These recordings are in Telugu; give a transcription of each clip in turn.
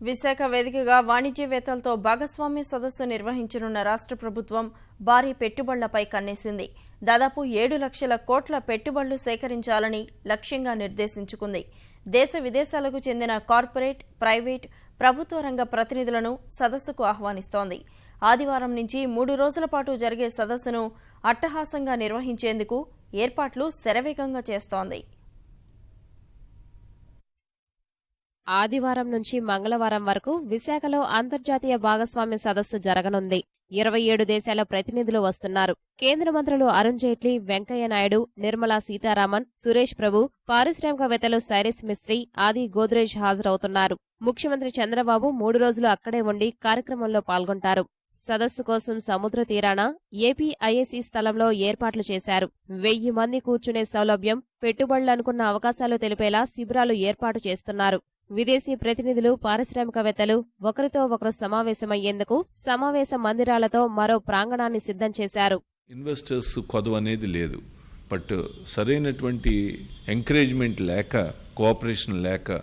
విశాఖ వేదికగా వాణిజ్యవేత్తలతో భాగస్వామ్య సదస్సు నిర్వహించనున్న రాష్ట్ర ప్రభుత్వం భారీ పెట్టుబడులపై కన్నేసింది. దాదాపు 7 లక్షల కోట్ల పెట్టుబడులు సేకరించాలని లక్ష్యంగా నిర్దేశించుకుంది. దేశ విదేశాలకు చెందిన కార్పొరేట్, ప్రైవేట్, ప్రభుత్వ రంగ ప్రతినిధులను సదస్సుకు ఆహ్వానిస్తోంది. ఆదివారం నుంచి 3 రోజుల పాటు జరిగే సదస్సును అట్టహాసంగా నిర్వహించేందుకు ఏర్పాట్లు శరవేగంగా చేస్తోంది. ఆదివారం నుంచి మంగళవారం వరకు విశాఖలో అంతర్జాతీయ భాగస్వామ్య సదస్సు జరగనుంది. 27 దేశాల ప్రతినిధులు వస్తున్నారు. కేంద్ర మంత్రులు అరుణ్ జైట్లీ, వెంకయ్యనాయుడు, నిర్మలా సీతారామన్, సురేష్ ప్రభు, పారిశ్రామికవేత్తలు సైరస్ మిస్త్రీ, ఆది గోద్రేజ్ హాజరవుతున్నారు. ముఖ్యమంత్రి చంద్రబాబు 3 రోజులు అక్కడే ఉండి కార్యక్రమంలో పాల్గొంటారు. సదస్సు కోసం సముద్ర తీరాన ఏపీఐఏసీ స్థలంలో ఏర్పాట్లు చేశారు. 1000 మంది కూర్చునే సౌలభ్యం, పెట్టుబడులనుకున్న అవకాశాలు తెలిపేలా శిబిరాలు ఏర్పాటు చేస్తున్నారు. విదేశీ ప్రతినిధులు, పారిశ్రామికవేత్తలు ఒకరితో ఒకరు సమావేశమయ్యేందుకు సమావేశ మందిరాలతో మరో ప్రాంగణాన్ని సిద్ధం చేశారు. ఇన్వెస్టర్స్ కొదవ అనేది లేదు, బట్ సరైనటువంటి ఎంకరేజ్మెంట్ లేక, కోఆపరేషన్ లేక,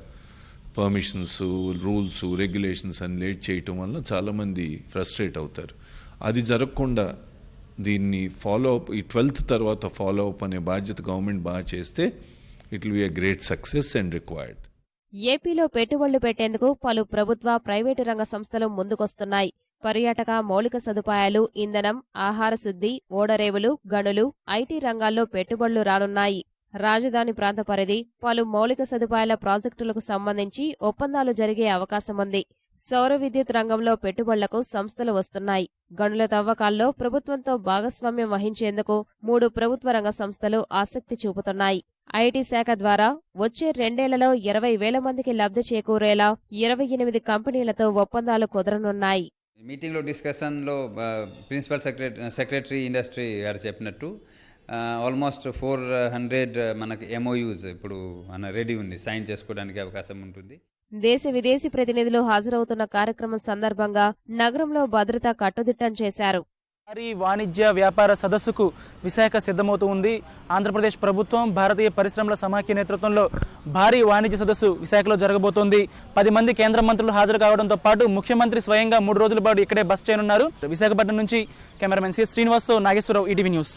పర్మిషన్స్, రూల్స్, రెగ్యులేషన్స్ అని లేట్ చేయటం వల్ల చాలామంది ఫ్రస్ట్రేట్ అవుతారు. అది జరగకుండా దీన్ని ఫాలో అప్, ఈ 12th తర్వాత ఫాలో అప్ అనే బాధ్యత గవర్నమెంట్ బాగా చేస్తే it will be a great success and required. ఏపీలో పెట్టుబడులు పెట్టేందుకు పలు ప్రభుత్వ, ప్రైవేటు రంగ సంస్థలు ముందుకొస్తున్నాయి. పర్యాటక, మౌలిక సదుపాయాలు, ఇంధనం, ఆహార శుద్ధి, ఓడరేవులు, గనులు, ఐటీ రంగాల్లో పెట్టుబడులు రానున్నాయి. రాజధాని ప్రాంత పరిధి, పలు మౌలిక సదుపాయాల ప్రాజెక్టులకు సంబంధించి ఒప్పందాలు జరిగే అవకాశముంది. సౌర విద్యుత్ రంగంలో పెట్టుబడులకు సంస్థలు వస్తున్నాయి. గనుల తవ్వకాల్లో ప్రభుత్వంతో భాగస్వామ్యం వహించేందుకు 3 ప్రభుత్వ రంగ సంస్థలు ఆసక్తి చూపుతున్నాయి. ఐటీ శాఖ ద్వారా వచ్చే 2 ఏళ్లలో 20,000 మందికి లబ్ధి చేకూరేలా 28 కంపెనీలతో ఒప్పందాలు కుదరనున్నాయి. మీటింగ్లో డిస్కషన్లో ప్రిన్సిపల్ సెక్రటరీ ఇండస్ట్రీ గారు చెప్పినట్టు ఆల్మోస్ట్ 400 మనకి ఎంఓయూస్ ఇప్పుడు రెడీ ఉంది, సైన్ చేసుకోవడానికి అవకాశం ఉంటుంది. దేశ విదేశీ ప్రతినిధులు హాజరవుతున్న కార్యక్రమం సందర్భంగా నగరంలో భద్రత కట్టుదిట్టం చేశారు. భారీ వాణిజ్య వ్యాపార సదస్సుకు విశాఖ సిద్ధమవుతూ ఉంది. ఆంధ్రప్రదేశ్ ప్రభుత్వం, భారతీయ పరిశ్రమల సమాఖ్య నేతృత్వంలో భారీ వాణిజ్య సదస్సు విశాఖలో జరగబోతోంది. 10 మంది కేంద్ర మంత్రులు హాజరు కావడంతో పాటు ముఖ్యమంత్రి స్వయంగా 3 రోజుల పాటు ఇక్కడే బస చేయనున్నారు. విశాఖపట్నం నుంచి కెమెరామెన్ సి శ్రీనివాస్తో నాగేశ్వరరావు, ఈటీవీ న్యూస్.